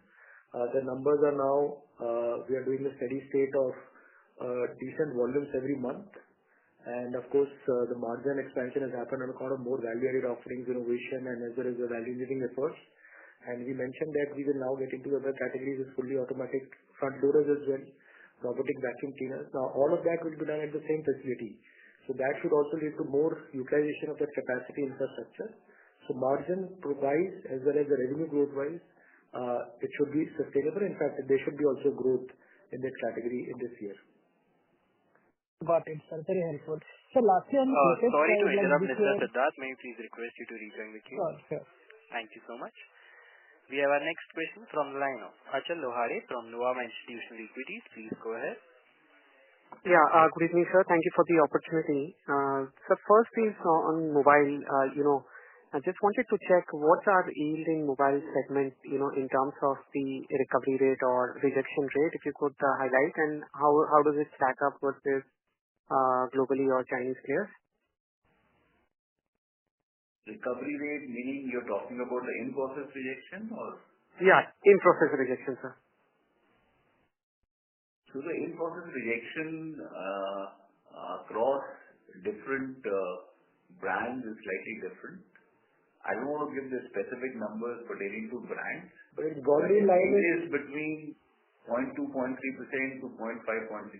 The numbers are now, we are doing a steady state of decent volumes every month. And of course, the margin expansion has happened on account of more value-added offerings, innovation, and as well as the value-engineering efforts. And we mentioned that we will now get into other categories with fully automatic front loaders as well, robotic vacuum cleaners. Now, all of that will be done at the same facility. So that should also lead to more utilization of that capacity infrastructure. So margin wise as well as the revenue growth wise, it should be sustainable. In fact, there should be also growth in this category in this year. Got it, sir. Very helpful. So lastly on CapEx, sorry to interrupt, Mr. Siddharth. May I please request you to rejoin the queue? Sure. Thank you so much. We have our next question from the line of Achal Lohade from Nuvama Institutional Equities. Please go ahead. Yeah, good evening, sir. Thank you for the opportunity. So first is on mobile. I just wanted to check what are yield in mobile segment, in terms of the recovery rate or rejection rate, if you could highlight, and how does it stack up versus globally or Chinese players? Recovery rate, meaning you're talking about the in-process rejection or? Yeah, in-process rejection, sir. So the in-process rejection across different brands is slightly different. I don't want to give the specific numbers pertaining to brands, but it's broadly like it is between 0.2, 0.3% to 0.5, 0.6%.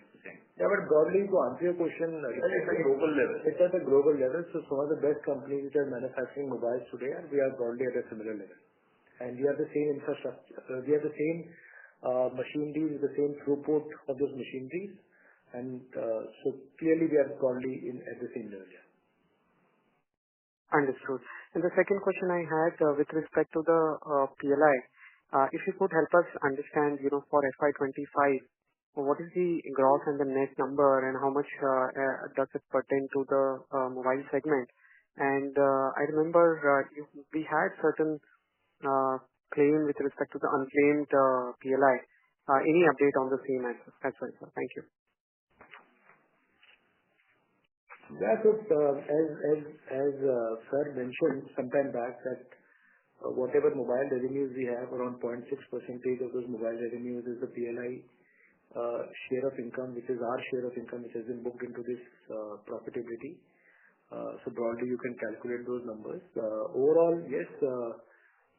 Yeah, but broadly to answer your question, it's at a global level. It's at a global level. So some of the best companies which are manufacturing mobiles today, and we are broadly at a similar level. And we have the same infrastructure. We have the same machineries, the same throughput of those machineries. Clearly we are broadly at the same level. Understood. The second question I had with respect to the PLI, if you could help us understand, for FY25, what is the gross and the net number, and how much does it pertain to the mobile segment? I remember we had certain claim with respect to the unclaimed PLI. Any update on the same as well, sir? Thank you. Yeah. As sir mentioned sometime back, that whatever mobile revenues we have, around 0.6% of those mobile revenues is the PLI share of income, which is our share of income, which has been booked into this profitability. Broadly, you can calculate those numbers. Overall, yes,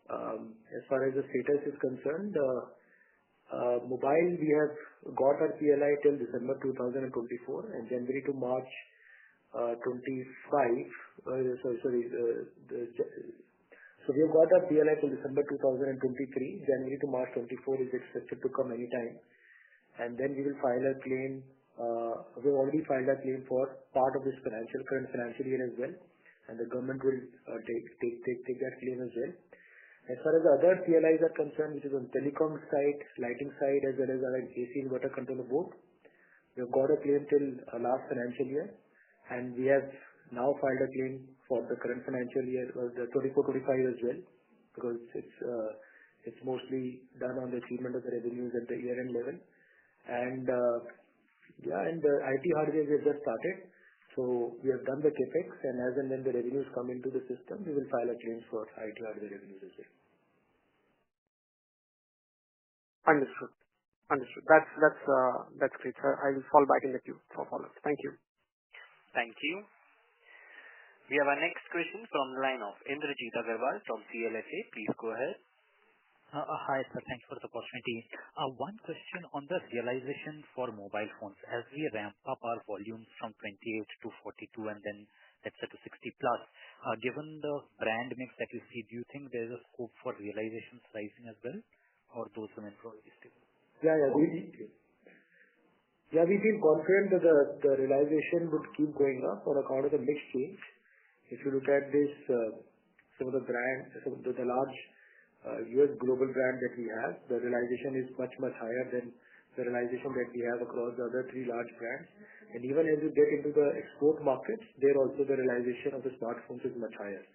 as far as the status is concerned, mobile, we have got our PLI till December 2024, and January to March 25. We have got our PLI till December 2023. January to March 24 is expected to come anytime. Then we will file a claim. We have already filed a claim for part of this current financial year as well, and the government will take that claim as well. As far as the other PLIs are concerned, which is on telecom side, lighting side, as well as our AC inverter controller board, we have got a claim till last financial year, and we have now filed a claim for the current financial year, the 24-25 as well, because it's mostly done on the achievement of the revenues at the year-end level. The IT hardware we have just started. We have done the CapEx, and as and when the revenues come into the system, we will file a claim for IT hardware revenues as well. Understood. That's great, sir. I will fall back in the queue for follow-up. Thank you. Thank you. We have our next question from the line of Indrajit from CLSA. Please go ahead. Hi, sir. Thanks for the opportunity. One question on the realization for mobile phones. As we ramp up our volumes from 28 to 42 and then let's say to 60 plus, given the brand mix that you see, do you think there is a scope for realizations rising as well, or those remain probably stable? We feel confident that the realization would keep going up on account of the mix change. If you look at this, some of the brands, the large US global brand that we have, the realization is much higher than the realization that we have across the other three large brands. Even as you get into the export markets, there also the realization of the smartphones is much higher.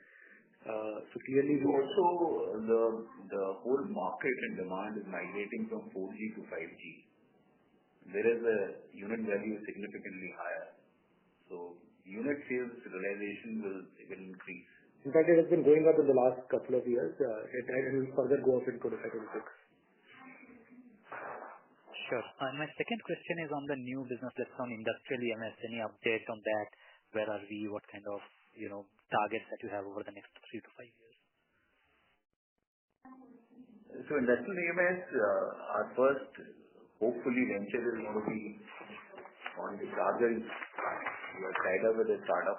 Clearly, also the whole market and demand is migrating from 4G to 5G. There is a unit value significantly higher. Unit sales realization will increase. In fact, it has been going up in the last couple of years. It will further go up in 2026. Sure. My second question is on the new business that's on industrial EMS. Any update on that? Where are we? What kind of targets that you have over the next 3 to 5 years? Industrial EMS, our first hopefully venture is going to be on the chargers. We are tied up with a startup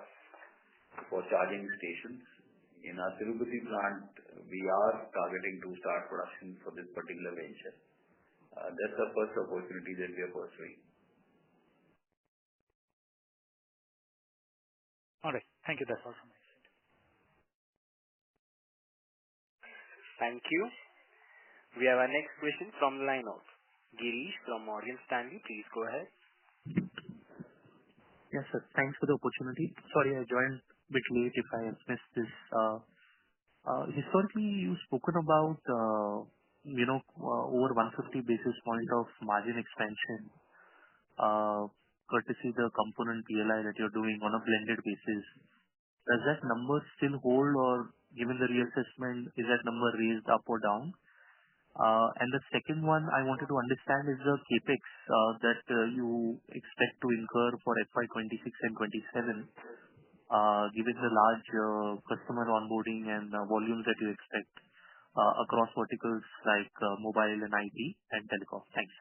for charging stations. In our Tirupati plant, we are targeting to start production for this particular venture. That's the first opportunity that we are pursuing. All right. Thank you. That's all from my side. Thank you. We have our next question from the line of Girish from Morgan Stanley. Please go ahead. Yes, sir. Thanks for the opportunity. Sorry, I joined a bit late if I have missed this. Historically, you've spoken about over 150 basis point of margin expansion, courtesy the component PLI that you're doing on a blended basis. Does that number still hold, or given the reassessment, is that number raised up or down? The second one I wanted to understand is the CapEx that you expect to incur for FY26 and 27, given the large customer onboarding and volumes that you expect across verticals like mobile and IT and telecom. Thanks.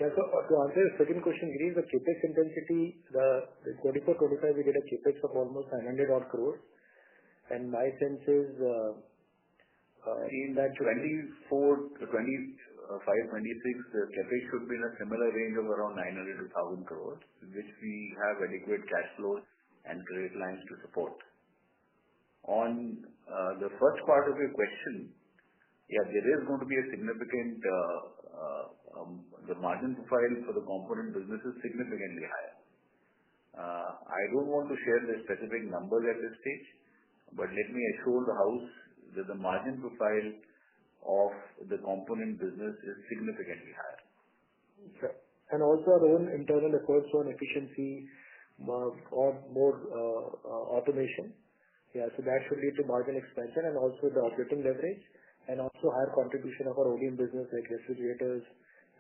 To answer your second question, Girish, the CapEx intensity, the 24-25, we did a CapEx of almost 900 odd crores. My sense is in that 24-25 FY26, the CapEx should be in a similar range of around 900 to 1,000 crores, which we have adequate cash flows and credit lines to support. On the first part of your question, yeah, there is going to be a significant, the margin profile for the component business is significantly higher. I don't want to share the specific numbers at this stage, but let me assure the house that the margin profile of the component business is significantly higher. Sure. And also our own internal efforts on efficiency or more automation. Yeah, so that should lead to margin expansion and also the operating leverage and also higher contribution of our ODM business like refrigerators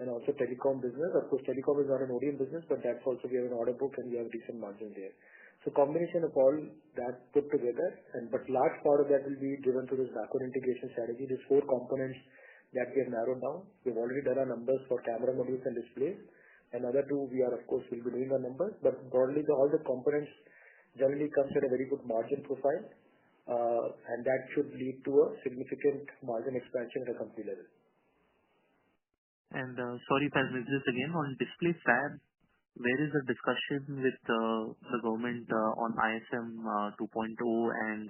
and also telecom business. Of course, telecom is not an ODM business, but that's also we have an order book and we have a decent margin there. So combination of all that put together, but large part of that will be driven through this backward integration strategy. These 4 components that we have narrowed down. We've already done our numbers for camera modules and displays. And other 2, we are of course will be doing our numbers. But broadly, all the components generally comes at a very good margin profile, and that should lead to a significant margin expansion at a company level. And sorry if I missed this again on display fab. Where is the discussion with the government on ISM 2.0 and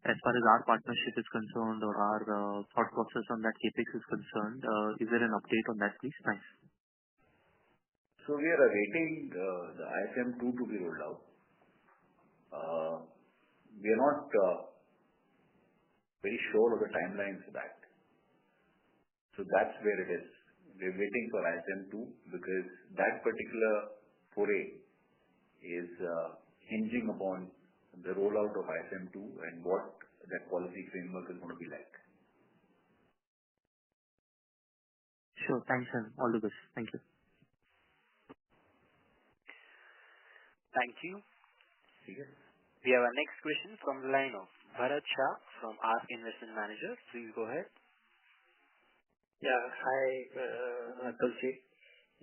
as far as our partnership is concerned or our thought process on that CapEx is concerned, is there an update on that, please? Thanks. So we are awaiting the ISM 2 to be rolled out. We are not very sure of the timelines for that. So that's where it is. We're waiting for ISM 2 because that particular foray is hinging upon the rollout of ISM 2 and what that policy framework is going to be like. Sure. Thanks, and all the best. Thank you. Thank you. Yes. We have our next question from the line of Bharat Shah from ASK Investment Managers. Please go ahead. Yeah. Hi, Atul ji.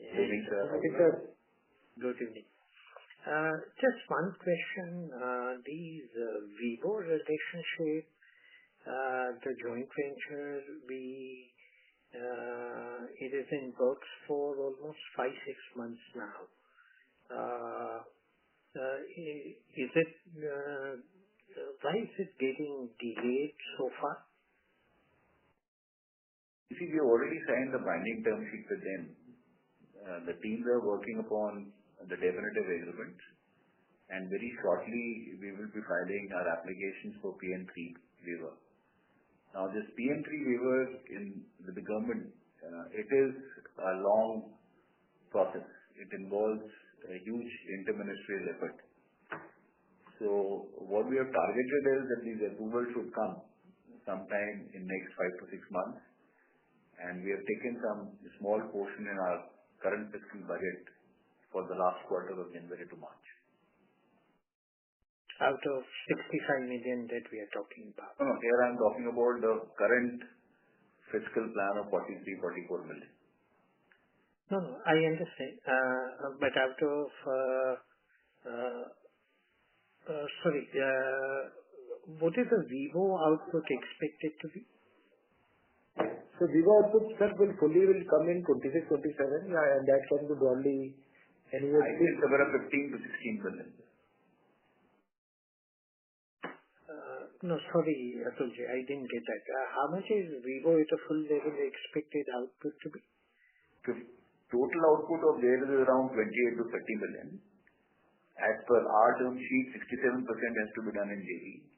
Good evening, sir. Good evening. Just one question. These Vivo relationship, the joint venture, it is in works for almost 5-6 months now. Why is it getting delayed so far? You see, we have already signed the binding term sheet with them. The teams are working upon the definitive agreement, and very shortly we will be filing our applications for PM3 waiver. Now, this PM3 waiver with the government, it is a long process. It involves a huge interministerial effort. So what we have targeted is that these approvals should come sometime in next 5 to 6 months. And we have taken some small portion in our current fiscal budget for the last quarter of January to March. Out of 65 million that we are talking about? No, here I am talking about the current fiscal plan of 44 million. No, I understand. But out of, what is the Vivo output expected to be? So Vivo output, sir, will come in 26, 27, yeah, and that can be broadly anywhere. I think about 15 to 16 million. No, sorry, Atul ji, I didn't get that. How much is Vivo at a full level expected output to be? Total output of theirs is around 28 to 30 million. As per our term sheet, 67% has to be done in JV.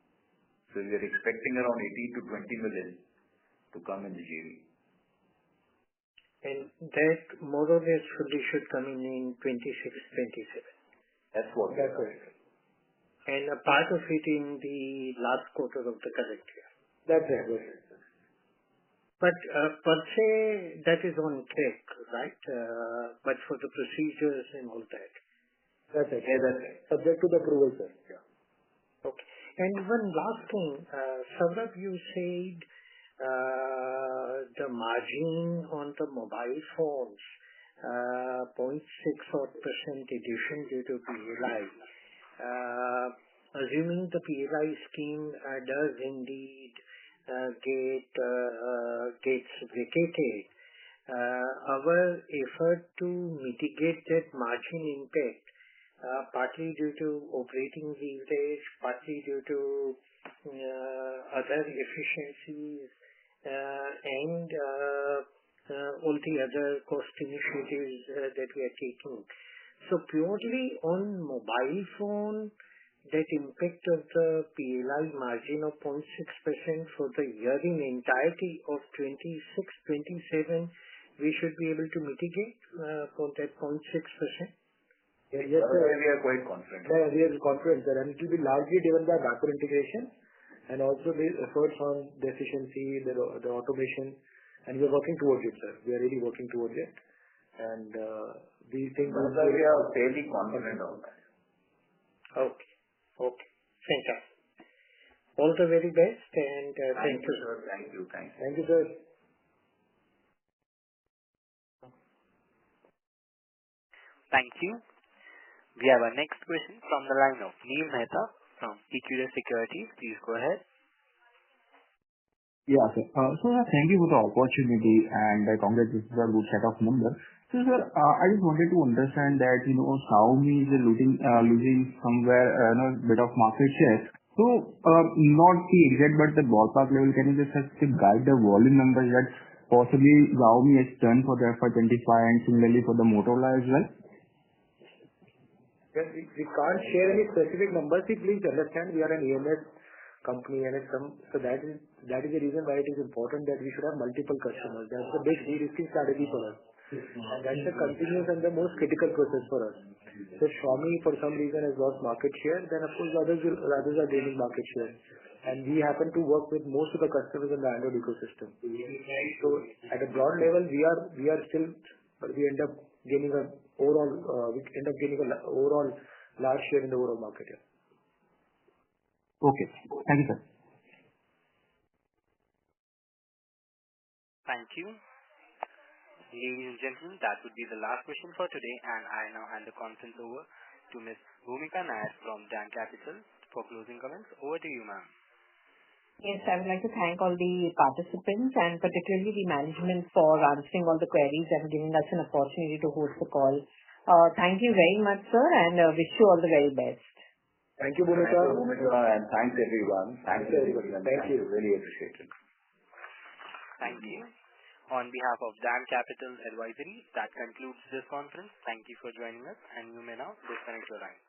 So we are expecting around 18 to 20 million to come in the JV. And that more or less fully should come in 26, 27. That's what we are saying. And a part of it in the last quarter of the current year. That's right. But per se, that is on track, right? But for the procedures and all that. That's right. Yeah, that's right. Subject to the approval, sir. Yeah. Okay. And one last thing. Saurabh, you said the margin on the mobile phones, 0.6% addition due to PLI. Assuming the PLI scheme does indeed gets vacated, our effort to mitigate that margin impact, partly due to operating leverage, partly due to other efficiencies, and all the other cost initiatives that we are taking. So purely on mobile phone, that impact of the PLI margin of 0.6% for the year in entirety of 26-27, we should be able to mitigate for that 0.6%. Yes, sir. We are quite confident. We are confident, sir. And it will be largely driven by backward integration and also the efforts on the efficiency, the automation. And we are working towards it, sir. We are really working towards it. And we think we are fairly confident of that. Okay. Fantastic. All the very best, and thank you, sir. Thank you, sir. Thank you. We have our next question from the line of Neil Mehta from Equirus Securities. Please go ahead. Yeah, sir. Thank you for the opportunity, and congratulations for a good set of numbers. So, sir, I just wanted to understand that, Xiaomi is losing somewhere a bit of market share. So, not the exact, but the ballpark level, can you just guide the volume numbers that possibly Xiaomi has done for the FY25 and similarly for the Motorola as well? Yes, we can't share any specific numbers. Please understand, we are an EMS company, and so that is the reason why it is important that we should have multiple customers. That's the big de-risking strategy for us. And that's the continuous and the most critical process for us. So Xiaomi, for some reason, has lost market share, then of course others are gaining market share. And we happen to work with most of the customers in the Android ecosystem. So at a broad level, we end up gaining a overall large share in the overall market. Yeah. Okay. Thank you, sir. Thank you. Ladies and gentlemen, that would be the last question for today, and I now hand the conference over to Ms. Bhumika Nair from DAM Capital for closing comments. Over to you, ma'am. Yes, I would like to thank all the participants and particularly the management for answering all the queries and giving us an opportunity to host the call. Thank you very much, sir, and wish you all the very best. Thank you, Bhumika. And thanks, everyone. Thank you. Really appreciate it. Thank you. On behalf of DAM Capital Advisory, that concludes this conference. Thank you for joining us, and you may now disconnect your line.